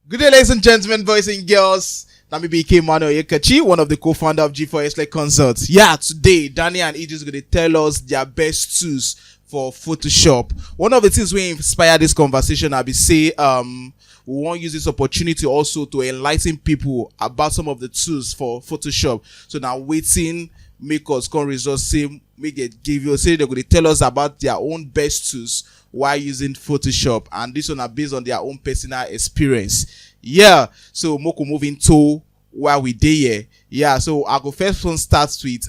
Good day, ladies and gentlemen, boys and girls. Nami BK Manuel Yekachi, one of the co-founder of G4S Consults. Yeah, today, Danny and Idris are going to tell us their best tools for Photoshop. One of the things we inspire this conversation, I'll be say, we want to use this opportunity also to enlighten people about some of the tools for Photoshop. So now waiting, make us come results, say, make it give you, say they're going to tell us about their own best tools while using Photoshop, and this one are based on their own personal experience. Yeah, so Moko moving to while we there. Yeah, so I go first one starts with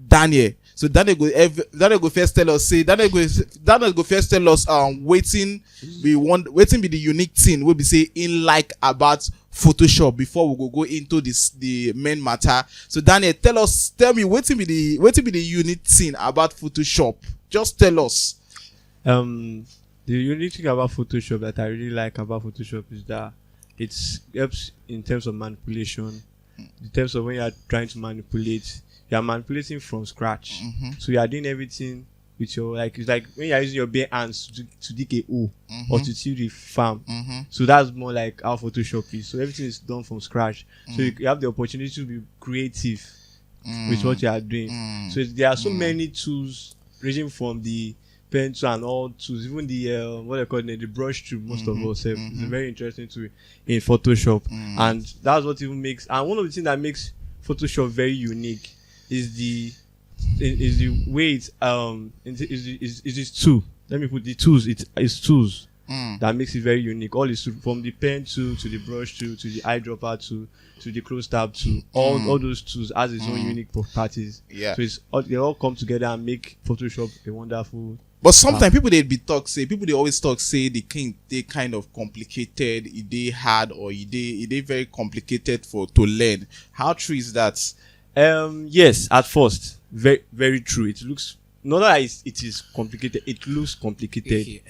Daniel. So Daniel go first tell us waiting be the unique thing we be say in like about Photoshop before we go into the main matter. So Daniel, tell me waiting be the unique thing about Photoshop. Just tell us. The unique thing about Photoshop that I really like about Photoshop is that it helps in terms of manipulation. In terms of when you are trying to manipulate, you are manipulating from scratch. Mm-hmm. So you are doing everything with your it's like when you are using your bare hands to dig a hole or to till the farm. Mm-hmm. So that's more like how Photoshop is. So everything is done from scratch. So you have the opportunity to be creative with what you are doing. So there are so many tools ranging from the pencil and all tools, even the what they call it, the brush tool. Most of us have. It's a very interesting tool in Photoshop, and that's what even makes. And one of the things that makes Photoshop very unique is the way it's is this tool. Let me put the tools. It's tools that makes it very unique. All is from the pen tool to the brush tool to the eyedropper tool to the close tab tool. All those tools has its own unique properties. Yeah. So they all come together and make Photoshop a wonderful. But sometimes people they always talk say they kind of complicated, they hard, or they very complicated to learn. How true is that? Yes, at first, very very true. It looks not that it is complicated. It looks complicated.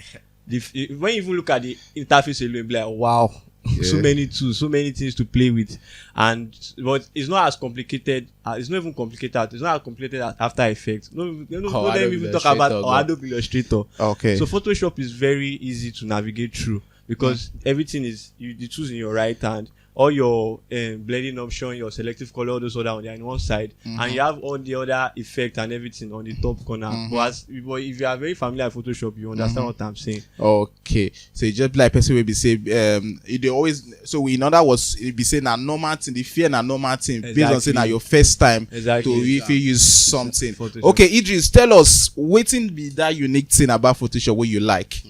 When you even look at the interface alone, you'll be like, wow. Yeah. So many tools, so many things to play with, but it's not as complicated. It's not even complicated. It's not as complicated as After Effects. No, let me even talk about Adobe Illustrator. Okay. So Photoshop is very easy to navigate through because everything is the tools in your right hand. All your blending option, your selective color, all those other on one side, and you have all the other effect and everything on the top corner. But if you are very familiar with Photoshop, you understand what I'm saying. Okay, so it's just like person will be say they always, so in other words it be saying a normal thing, the fear na normal thing based on saying na your first time to if you use something. Okay, Idris, tell us wetin be that unique thing about Photoshop what you like.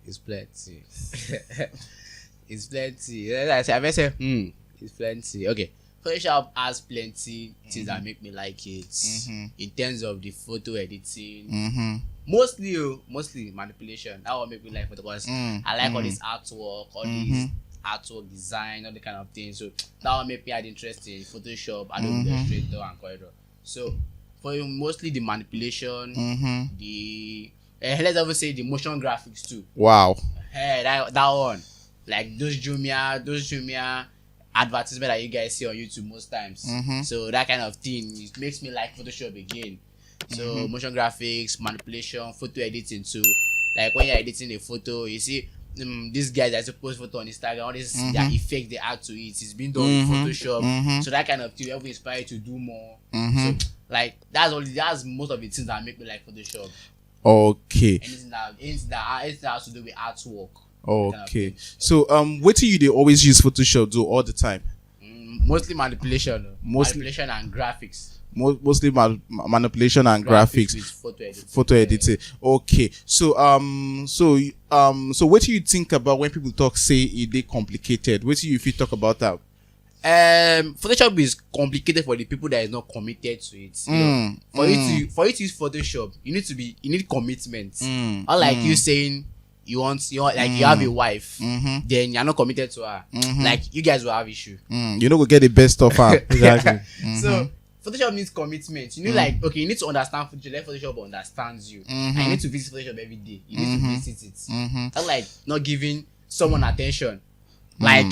It's plenty. It's plenty. Like I say, it's plenty. Okay, Photoshop has plenty things that make me like it. In terms of the photo editing, mostly manipulation. That will make me like it because I like all this artwork, all these artwork design, all the kind of things. So that will make me add interest in Photoshop, Adobe Illustrator, and Corridor. So for you, mostly the manipulation, the let's even say the motion graphics too. Wow. Hey, that one. Like those Jumia advertisement that you guys see on YouTube most times. So that kind of thing, it makes me like Photoshop again. So motion graphics, manipulation, photo editing too. Like when you're editing a photo, you see these guys that post photo on Instagram, all this their effect they add to it. It's been done in Photoshop. So that kind of thing will inspire you to do more. So like that's most of the things that make me like Photoshop. Okay. Anything that has to do with artwork. Okay. Kind of so what do they always use Photoshop do all the time? Mostly manipulation. Manipulation and graphics. Mostly manipulation and graphics. With photo editing. Okay. So what do you think about when people talk say they complicated? What do you if you talk about that? Photoshop is complicated for the people that is not committed to it. You know? For you to use Photoshop, you need commitment. Unlike you saying you like you have a wife, then you're not committed to her. Like you guys will have issue. You know, go get the best of her. Exactly. So Photoshop needs commitment. You need like you need to understand Photoshop. Let Photoshop understands you, and you need to visit Photoshop every day. You need to visit it. Not like not giving someone attention. Like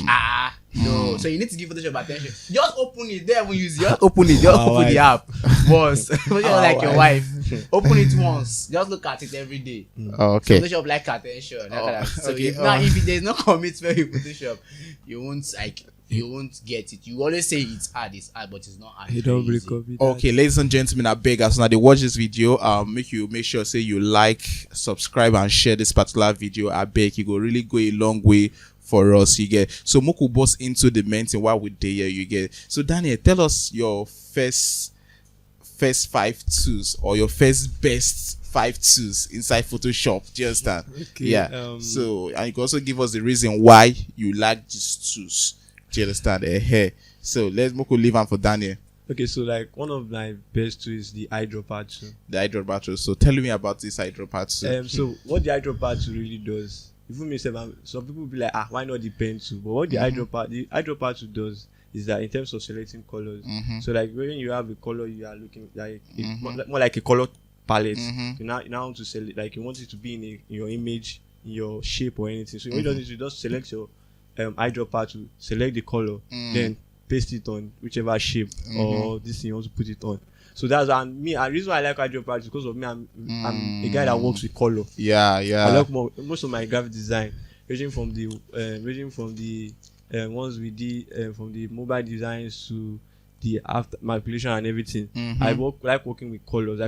no. So you need to give Photoshop attention. Just open it. Don't even use it. Just open it. Just open the app. Boss. Photoshop like your wife. Open it once. Just look at it every day. Okay. Photoshop like attention. So okay, if there's no commitment with Photoshop, you won't get it. You always say it's hard, but it's not hard. You don't break up. Okay, ladies and gentlemen, I beg as now they watch this video, make sure say you like, subscribe, and share this particular video. I beg you go really go a long way for us. You get so Moku boss into the main thing while we're there. You get so Daniel, tell us your first 5 tools or your first best 5 tools inside Photoshop. Do you understand? Okay, Yeah. So and you can also give us the reason why you like these tools. Do you understand? So let's Moku leave on for Daniel. Okay, so like one of my best tools is the eyedropper tool. The eyedropper tool. So tell me about this eyedropper tool. So what the eyedropper tool really does, even myself, some people will be like, why not the pen tool? But what the eyedropper tool does is that in terms of selecting colors, so like when you have a color you are looking like more like a color palette, you now want to select, like you want it to be in your image, in your shape or anything. So you don't need to just select your eyedropper to select the color, then paste it on whichever shape or this thing you want to put it on. So that's and the reason why I like eyedropper is because of me. I'm a guy that works with color. Yeah. I like most of my graphic design, ranging from the ones we did from the mobile designs to the after manipulation and everything. I like working with colors. I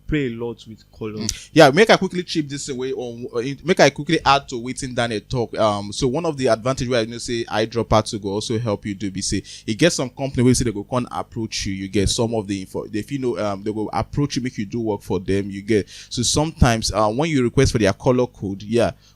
play a lot with colors. Yeah, make I quickly chip this away on. Make I quickly add to waiting down a talk. So one of the advantage where I say eyedropper to go also help you do be say it gets some company where you say they go come approach you. You get some of the info. If you know they go approach you, make you do work for them. You get so sometimes when you request for their color code,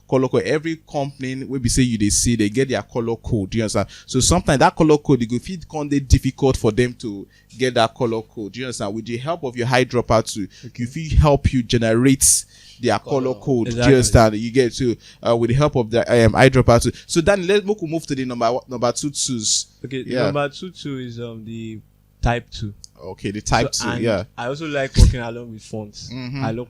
color code. Every company will be say you they see they get their color code. You understand? So sometimes that color code it go fit con dey difficult for them to get that color code. You understand? With the help of your eyedropper tool, you feel help you generate their color code. Exactly. Do you understand? You get to with the help of the eyedropper tool. So then let's move to the number 2 tools. Okay, the number 2 tool is the type 2. Okay, the type 2. I also like working along with fonts. I love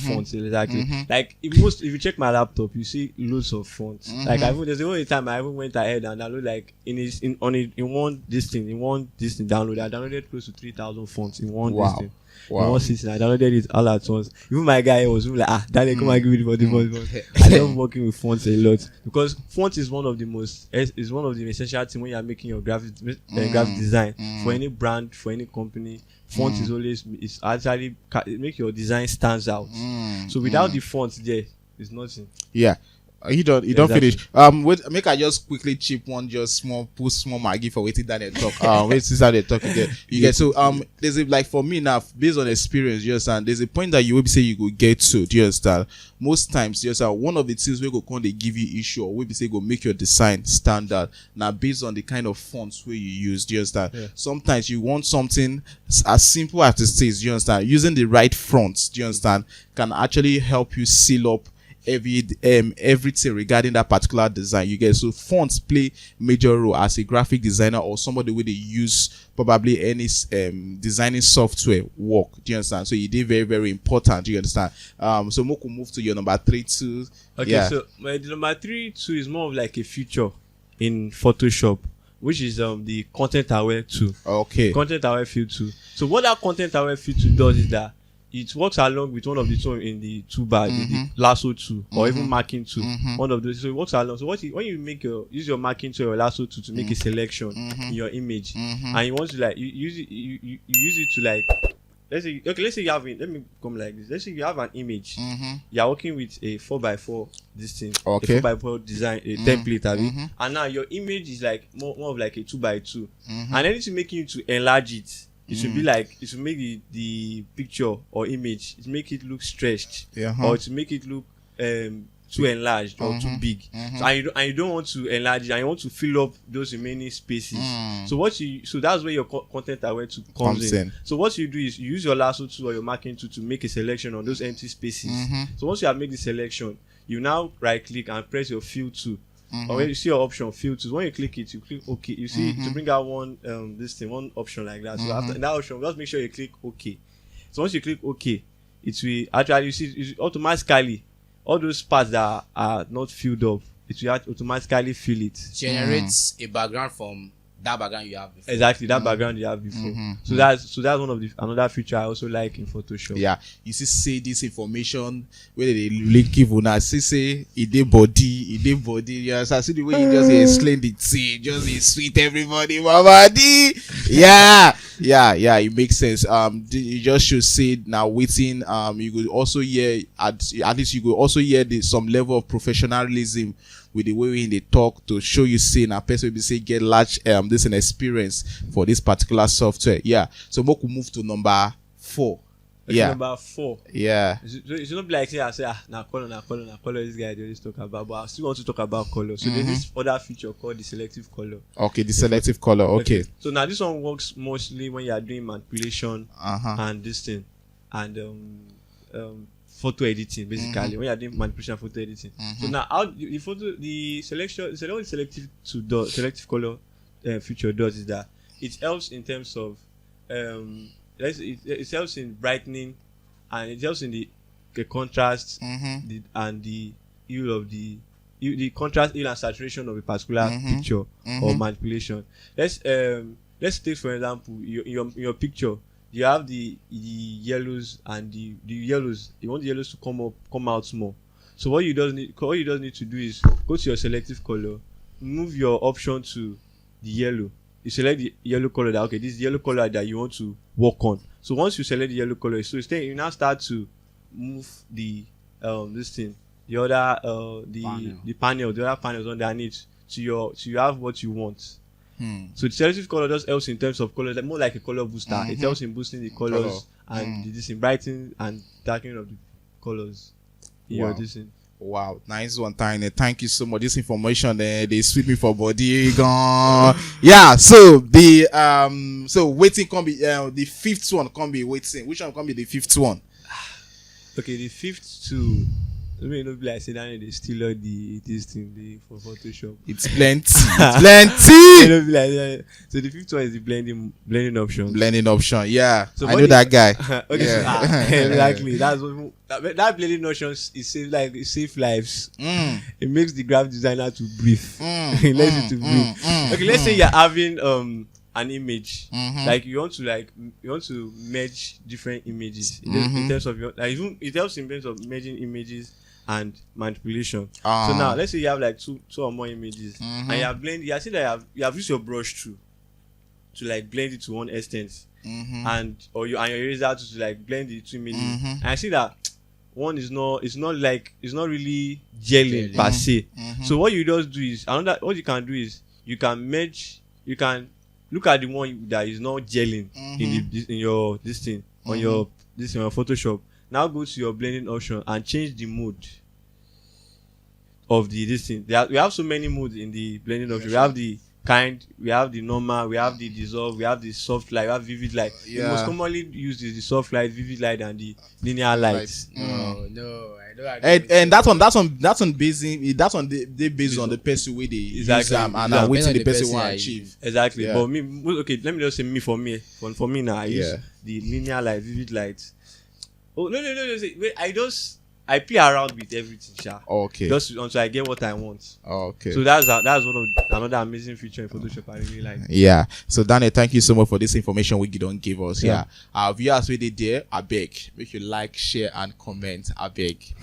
fonts exactly. Like if you check my laptop, you see loads of fonts. Like there's the only time I even went ahead and download like in one download. I downloaded close to 3,000 fonts in one this thing. Wow. In one sitting, I downloaded it all at once. Even my guy was like, Daniel, come and give me the fonts. I love working with fonts a lot because font is one of the essential things when you are making your graphic design for any brand, for any company. Font is actually make your design stands out. So without the font there, it's nothing. Yeah. You don't Exactly. finish. Wait, make I just quickly chip one just small Maggie for waiting down and talk. Wait since they talk again. You get so there's a like for me now based on experience, you understand, there's a point that you will be say you go get to. Do you understand? Most times, you understand, one of the things we go come they give you issue or we be say go make your design stand out. Now based on the kind of fonts where you use, do you understand? Yeah. Sometimes you want something as simple as it is, do you understand? Using the right fonts, do you understand, can actually help you seal up everything regarding that particular design. You get so fonts play major role as a graphic designer or somebody where they use probably any designing software work. Do you understand? So it is very, very important. Do you understand? So Moku move to your number 3 too. Okay, so the number 3 too is more of like a feature in Photoshop, which is the content aware tool. Okay. Content aware field tool. So what that content aware field tool does is that it works along with one of the tools in the toolbar, the lasso tool, or even marking tool. One of those. So it works along. So when you use your marking tool or lasso tool to make a selection in your image, and you want to like you use it to like let's say you have let me come like this. Let's say you have an image. You are working with a 4x4 this thing, Okay. a 4x4 design, a template, and now your image is like more of like a 2x2, and anything making you to enlarge it. It should be like it should make the picture or image, it make it look stretched, or to make it look too enlarged or too big. So and you don't want to enlarge it, and you want to fill up those remaining spaces. So that's where your content aware tool comes in. So what you do is you use your lasso tool or your marking tool to make a selection on those empty spaces. So once you have made the selection, you now right click and press your fill tool. Or when you see your option fill tools, when you click it, you click OK. You see to bring out one option like that. So after that option, just make sure you click OK. So once you click OK, it will actually you see automatically all those parts that are not filled up, it will automatically fill it. Generates a background from that background you have before. Exactly, that background you have before. So that's one of the another feature I also like in Photoshop. Yeah, you see, say this information where they link give una say it dey body. Yes, I see the way you just explain the thing, just sweet everybody, mama D. Yeah, it makes sense. You just should say now waiting. You could also hear at least you could also hear some level of professionalism with the way they talk to show you say a person will be say get large this an experience for this particular software. Yeah, so we could move to number 4. Yeah, Number 4. Yeah, It should not be like say I say now color this guy they always talk about, but I still want to talk about color. So there's this other feature called the selective color. okay, the selective color. Okay. So now this one works mostly when you are doing manipulation and this thing and photo editing basically when you are doing manipulation and photo editing. So now how the selective color feature does is that it helps in terms of it helps in brightening and it helps in the contrast and the hue of the contrast, hue and saturation of a particular picture or manipulation. Let's take for example your picture. You have the yellows and the yellows. You want the yellows to come out more. So what you just need to do is go to your selective color, move your option to the yellow. You select the yellow color that this is the yellow color that you want to work on. So once you select the yellow color, so you now start to move the this thing, the other the other panels underneath to you have what you want. So the selective color just helps in terms of colors, more like a color booster. It helps in boosting the colors and this in brightening and darkening of the colors. Wow. Wow, nice one, Tiny. Thank you so much. This information, they sweep me for body. Gone. Yeah. So the so waiting can be the 5th one can be waiting. Which one can be the 5th one? Okay, the 5th two. Let me not be like say that they still like this thing for Photoshop. It's plenty. It's plenty. So the 5th one is the blending option. Blending option, yeah. So I know that guy. Okay, Yeah. so, exactly. That's what that blending option is it saves lives. It makes the graphic designer to breathe. It lets you to breathe. Okay, let's say you're having an image, like you want to merge different images in terms of it helps in terms of merging images and manipulation. So now let's say you have like two or more images and you have blended. You see that you have used your brush to like blend it to one extent, and your eraser to like blend the 2 images. And I see that one is not really gelling per se. So what you just do is what you can do is you can merge. You can look at the one that is not gelling in your this thing on your Photoshop. Now go to your blending option and change the mode of this thing. We have so many modes in the blending option. We have the kind, we have the normal, we have the dissolve, we have the soft light, we have vivid light. The most commonly used is the soft light, vivid light, and the linear light. No, I don't. And that's on based on the person way they use them and waiting the person want to achieve. Exactly. Yeah. But let me just say for me now, I use the linear light, vivid light. Oh no! Wait, I play around with everything, sha. Okay. Just until I get what I want. Okay. So that's one of another amazing feature in Photoshop I really like. Yeah. So Daniel, thank you so much for this information we don't give us. Yeah. Our viewers with it there, I beg. Make you like, share, and comment. I beg.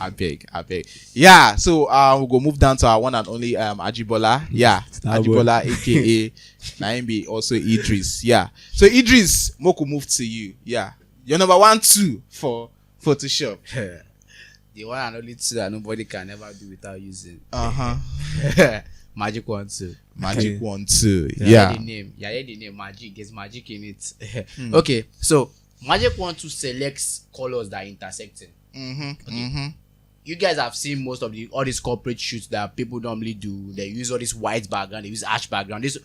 Yeah. So we'll go move down to our one and only Ajibola. Yeah. Ajibola, aka Naimbi, also Idris. Yeah. So Idris, Moku move to you. Yeah. You're number 1, 2 for Photoshop. The one and only 2 that nobody can ever do without using. Magic 1, 2. Magic 1, 2. Yeah. The name Magic. There's magic in it. Okay, so Magic 1, 2 selects colors that are intersecting. You guys have seen most of all these corporate shoots that people normally do. They use all this white background, they use ash background. You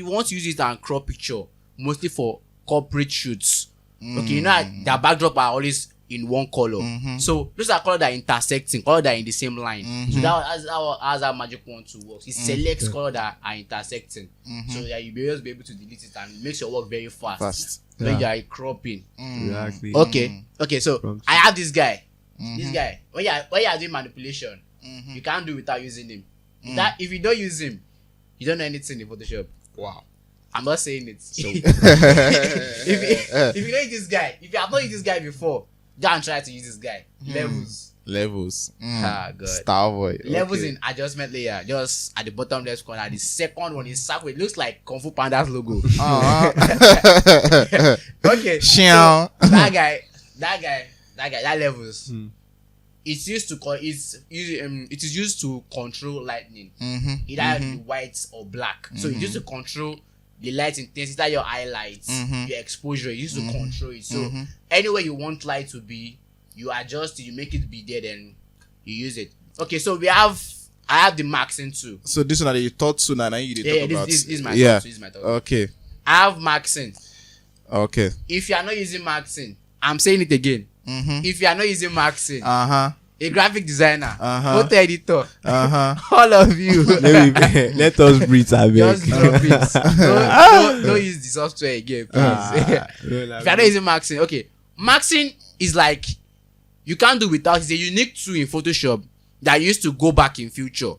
want to use it and crop picture, mostly for corporate shoots. Okay, you know their backdrop are always in one color. So those are colors that are intersecting, colors that are in the same line. So that's how Magic 1, 2 works. It selects colors that are intersecting. So that you'll be able to delete it and it makes your work very fast. When you are cropping. Exactly. Okay, so I have this guy. This guy, when you are doing manipulation, you can't do it without using him. If you don't use him, you don't know anything in Photoshop. Wow. I'm not saying it. So- if you know this guy, if you have not used this guy before, go and try to use this guy. Levels. Ah, God. Starboy. Levels Okay. in adjustment layer, just at the bottom left corner. The second one is circle. It looks like Kung Fu Panda's logo. Uh-huh. Okay. Xiao. That levels. Hmm. It's used to it is used to control lightning, either the white or black. So it's used to control the light intensity, either your highlights, your exposure. It's used to control it. So anywhere you want light to be, you adjust it, you make it be there, then you use it. Okay, so I have the Maxine too. So this one that you thought soon and you did Yeah, talk about. this is my yeah. thought. This is my thought. Okay. I have Maxine. Okay. If you are not using Maxine, I'm saying it again. If you are not using Maxine, Uh-huh. a graphic designer, Uh-huh. photo editor, Uh-huh. all of you, Let us breathe, I just beg. drop it. Don't use the software again, please. If you are not using Maxine, okay. Maxine is like, you can't do without. It's a unique tool in Photoshop that used to go back in future.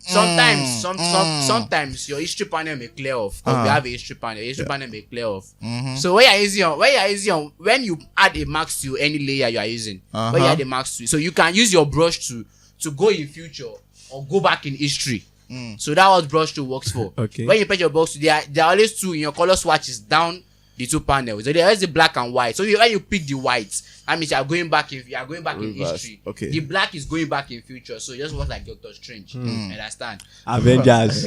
Sometimes your history panel may clear off, because we have a history panel. Your history panel may clear off. So when you add a max to any layer you are using, when you add a max to, so you can use your brush to go in future or go back in history. So that's what brush tool works for. Okay. When you press your brush tool, there are always two in your color swatches down the two panels. So there is the black and white. So when you pick the white, that means you are going back in Reverse. history. Okay. The black is going back in future. So it just works like Doctor Strange. Understand? Avengers.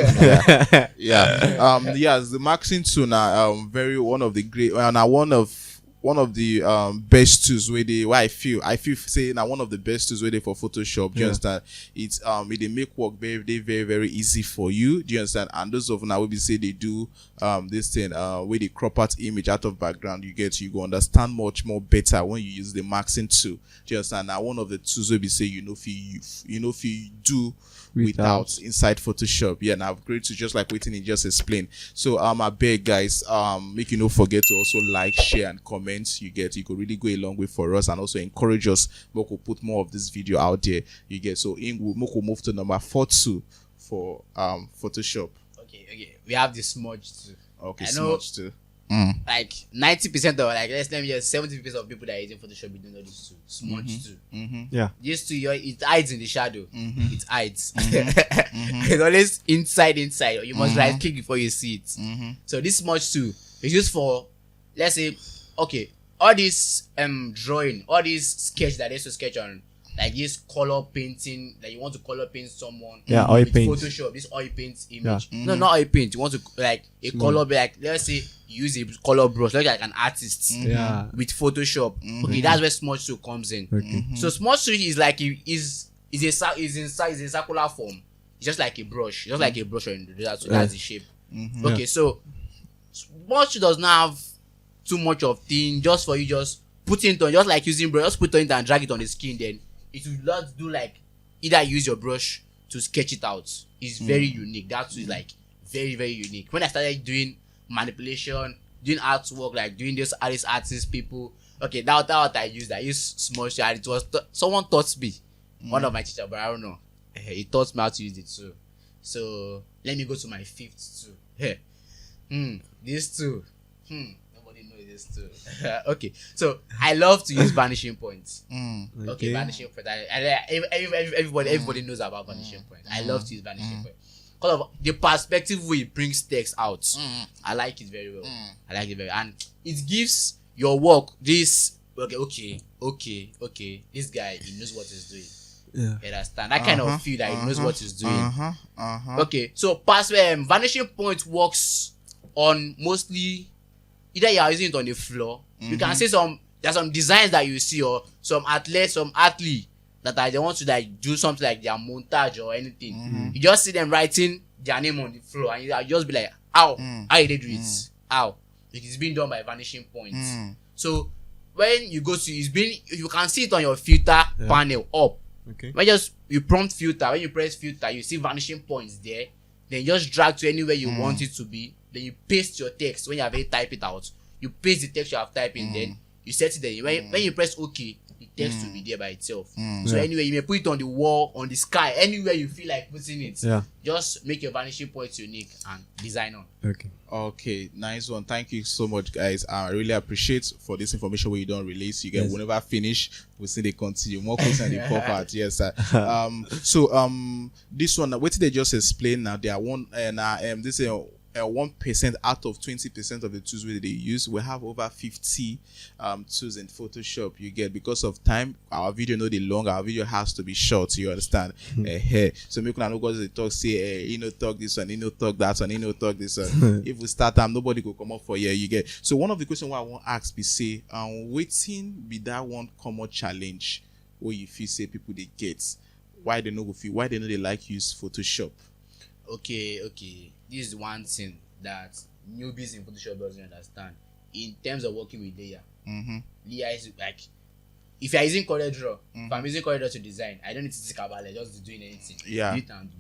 Yeah. Yes, the Maxine tool now one of the great one of the best tools where I feel say now one of the best tools where they for Photoshop. Do you understand? It's they make work very very very easy for you. Do you understand? And those of now we say they do this thing where they crop out image out of background, you go understand much more better when you use the Maxine tool. Do you understand? Now one of the tools where we say if you do without inside Photoshop. Yeah, and I've great to just like waiting and just explain. So I beg guys, make you no forget to also like, share, and comment. You could really go a long way for us, and also encourage us. Moko put more of this video out there. You get so Moko move to number 42 for Photoshop. Okay. We have the smudge too. Okay, I know, smudge too. like 90% of let's let me just 70% of people that are using Photoshop you don't know this too. Smudge too. Yeah. This too, it hides in the shadow. It hides. It's always inside. You must right click before you see it. So this smudge too is used for, let's say, okay, all this drawing, all this sketch that they used to sketch on, like this color painting, that you want to color paint someone. Yeah, oil with paint. Photoshop, this oil paint image. Yeah. No, not oil paint. You want to like a color, like let's say you use a color brush, like an artist. Yeah. With Photoshop. Okay, that's where smudge tool comes in. Okay. So smudge tool is like is a circular form. It's just like a brush. Just like a brush, and that's the shape. Okay, so smudge tool does not have too much of thing. Just for you, just put it on, just like using brush, just put it on and drag it on the skin. Then it will not do like either use your brush to sketch it out. It's very unique. That is like very very unique. When I started doing manipulation, doing artwork, like doing this artist people. Okay, that what I used. I used smudge tool, and it was someone taught me. One of my teachers, but I don't know. He taught me how to use it too. So let me go to my fifth tool. This tool. Nobody knows this tool. Okay, so I love to use vanishing points. Okay, vanishing point. Everybody knows about vanishing point. I love to use vanishing point because of the perspective way it brings text out. I like it very well. And it gives your work this. Okay. This guy, he knows what he's doing. Yeah. You understand? That kind of feel that he knows what he's doing. Okay, so vanishing point works on mostly either you are using it on the floor. You can see there's some designs that you see, or some athlete that they want to like do something like their montage or anything. You just see them writing their name on the floor, and you just be like, how did they do it? How? It's being done by vanishing points. So when you go to you can see it on your filter panel up. Okay. When you prompt filter, when you press filter, you see vanishing points there. Then you just drag to anywhere you want it to be. Then you paste your text when you have type it out. You paste the text you have typed in. Then you set it there. When you press OK, the text will be there by itself. So Yeah. anyway, you may put it on the wall, on the sky, anywhere you feel like putting it. Yeah. Just make your vanishing point unique and design on. Okay. Okay, nice one. Thank you so much, guys. I really appreciate for this information where you don't release. You get Yes. whenever finish, we see they continue. More questions they pop out. Yes, sir. This one, what did they just explain now? They are one and this is 1% out of 20% of the tools that they use. We have over 50 tools in Photoshop. You get, because of time, our video no the long, our video has to be short. You understand? So make no go they talk say you know talk this one, you know talk that one, you know talk this one. If we start time, nobody will come up for you. You get. So one of the questions I want to ask be say, waiting be that one common challenge where you feel say people they get why they know they like use Photoshop. Okay. This is one thing that newbies in Photoshop doesn't understand. In terms of working with layer, layer is like, if you're using CorelDRAW, if I'm using CorelDRAW to design, I don't need to think about it, just doing anything. Yeah. Do it and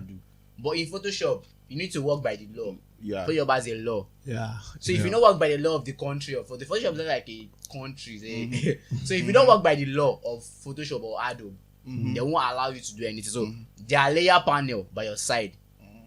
do. But in Photoshop, you need to work by the law. Yeah. Photoshop has a law. Yeah. So if you don't work by the law of the country, or for the Photoshop is not like a country. So if you don't work by the law of Photoshop or Adobe, they won't allow you to do anything. So there are layer panel by your side.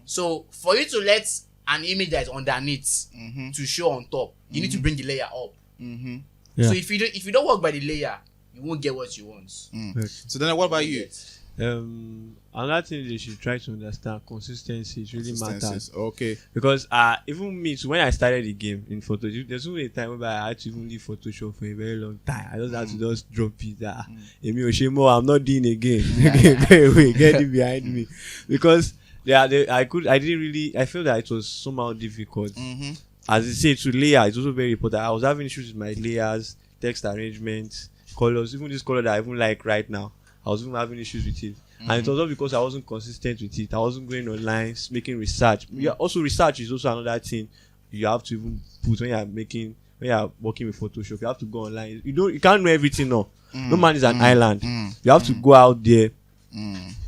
So for you to let an image that is underneath to show on top, you need to bring the layer up. Yeah. So if you don't work by the layer, you won't get what you want. So then what about you? Another thing they should try to understand, consistency. It really matters. Consistencies. Okay. Because even me, so when I started the game in Photoshop, there's only a time where I had to even leave Photoshop for a very long time. I just had to just drop it. Emi Oshemo, I'm not doing again. Go away, get it behind me. Because I feel that it was somehow difficult. As you say, to layer, it's also very important. I was having issues with my layers, text arrangement, colors, even this color that I even like right now. I was even having issues with it. And it was all because I wasn't consistent with it. I wasn't going online, making research. Also, research is also another thing you have to even put when you are working with Photoshop. You have to go online. You can't know everything now. No man is an island. You have to go out there,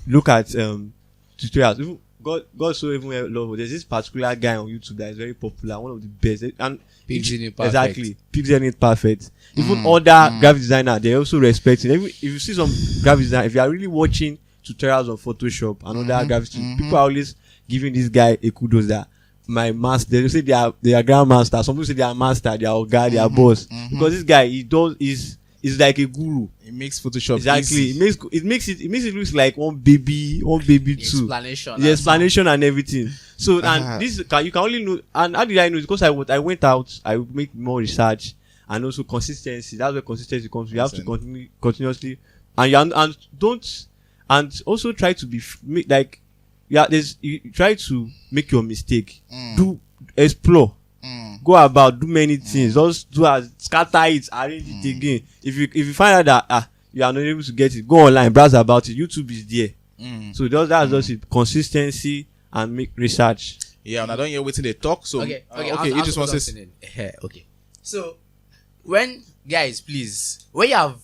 look at tutorials. Even God so even love. There's this particular guy on YouTube that is very popular, one of the best. And Pixel Perfect. Exactly, Pixel Perfect. Even other graphic designer, they also respect it. If you see some graphic designer, if you are really watching tutorials on Photoshop and other graphics, people are always giving this guy a kudos that my master. They say they are grandmaster. Some people say they are master, they are guy, they are boss. Because this guy is like a guru. It makes Photoshop Exactly. easy. It makes it look like one baby too. The explanation and everything. So and this you can only know. And how did I know? Because I went out, I make more research and also consistency. That's where consistency comes. You have to continuously and also try to be you try to make your mistake. Do explore. Go about, do many things. Just scatter it, arrange it again. If you find out that you are not able to get it, go online, browse about it. YouTube is there. So that's just it. Consistency and make research. Yeah, and I don't hear waiting they talk. So Okay. you just want to say Okay. So when guys, please, when you are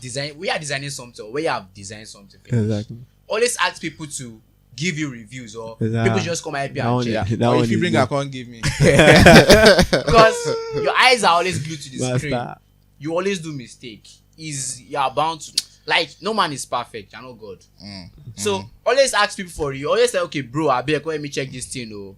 designing something, or when you have designed something, Exactly. always ask people to give you reviews, or Exactly. people just come help you and check. or if you bring a can't give me. Because your eyes are always glued to the screen. Master. You always do mistake. You are bound to, like, no man is perfect. You're not God. So always ask people for you. Always say, okay, bro, I beg, let me check this thing, or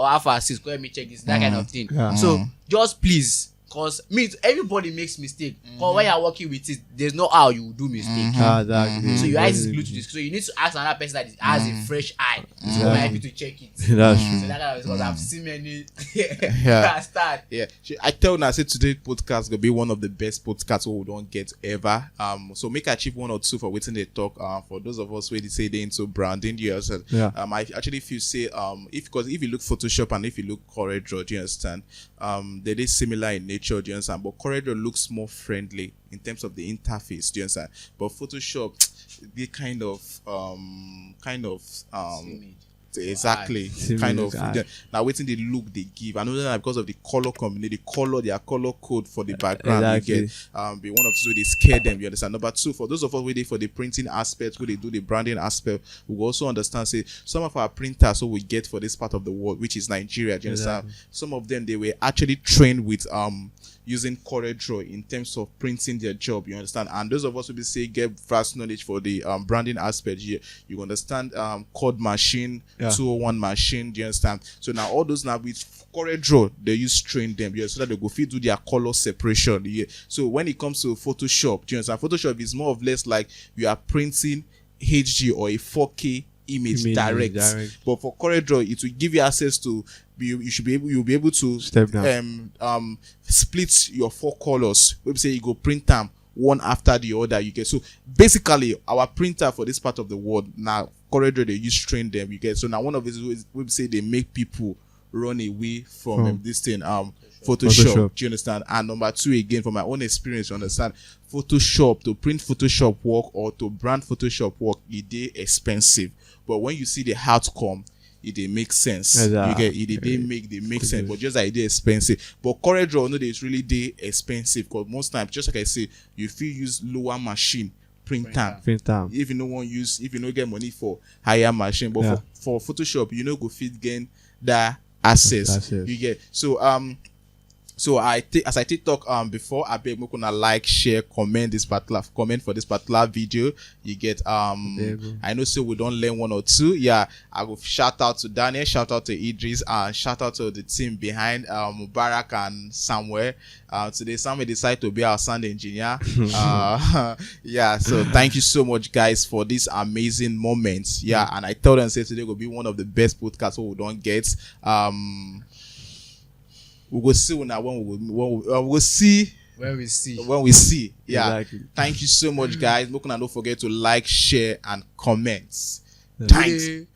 Alpha Assist, let me check this, that kind of thing. Yeah. So just please, cause everybody makes mistake. Cause when you're working with it, there's no how you do mistake. Exactly. So your eyes is glued to this. So you need to ask another person that has a fresh eye to come and help you to check it. That's So true. that kind of, because I've seen many Yeah. start. Yeah, I tell now, I say today's podcast gonna be one of the best podcasts we don't get ever. So make achieve one or two for waiting they talk. For those of us where they say they into branding, you understand? Yeah. I actually feel say because if you look Photoshop and if you look CorelDRAW, do you understand? They are similar in nature, do you understand? But CorelDRAW looks more friendly in terms of the interface, do you understand? But Photoshop, they kind of exactly Similar kind of to now waiting the look they give. I know that because of the color combination, their color code for the background. Exactly. Mm. You get be one of the way they scare them, you understand. Number two, for those of us waiting for the printing aspect, where they do the branding aspect, we also understand say some of our printers we get for this part of the world, which is Nigeria, do you understand? Exactly. Some of them they were actually trained with using CorelDRAW in terms of printing their job. You understand? And those of us who be say get vast knowledge for the branding aspect here, you understand code machine, 201 machine. Do you understand? So now all those now with CorelDRAW, they use train them, yeah, so that they go fit do their color separation. Yeah. So when it comes to Photoshop, do you understand? Photoshop is more or less like you are printing HD or a 4K image direct. But for CorelDRAW, it will give you access to you'll be able to step down. Split your 4 colors. We say you go print them one after the other. You get so basically our printer for this part of the world now CorelDRAW they use train them. You get so now one of these we say they make people run away from this thing Photoshop. Do you understand? And number 2 again, from my own experience, you understand, Photoshop, to print Photoshop work or to brand Photoshop work, it is expensive. But when you see the outcome, it makes sense. You get they make sense. But just like it is expensive. But CorelDRAW, no, it's really they expensive because most times, just like I say, you feel use lower machine print time. If you no one use, if you no get money for higher machine, but for Photoshop, you know go fit gain that access. You get so I take talk before I beg me gonna like, share, comment for this particular video. You get I know so we don't learn 1 or 2. Yeah, I will shout out to Daniel, shout out to Idris, and shout out to the team behind Mubarak and Samuel. Today Samuel decided to be our sound engineer. Yeah, so thank you so much guys for this amazing moment. Yeah, and I told them say today will be one of the best podcasts we don't get. We will see now we'll see when we see. Yeah. Exactly. Thank you so much, guys. Don't forget to like, share, and comment. Thanks.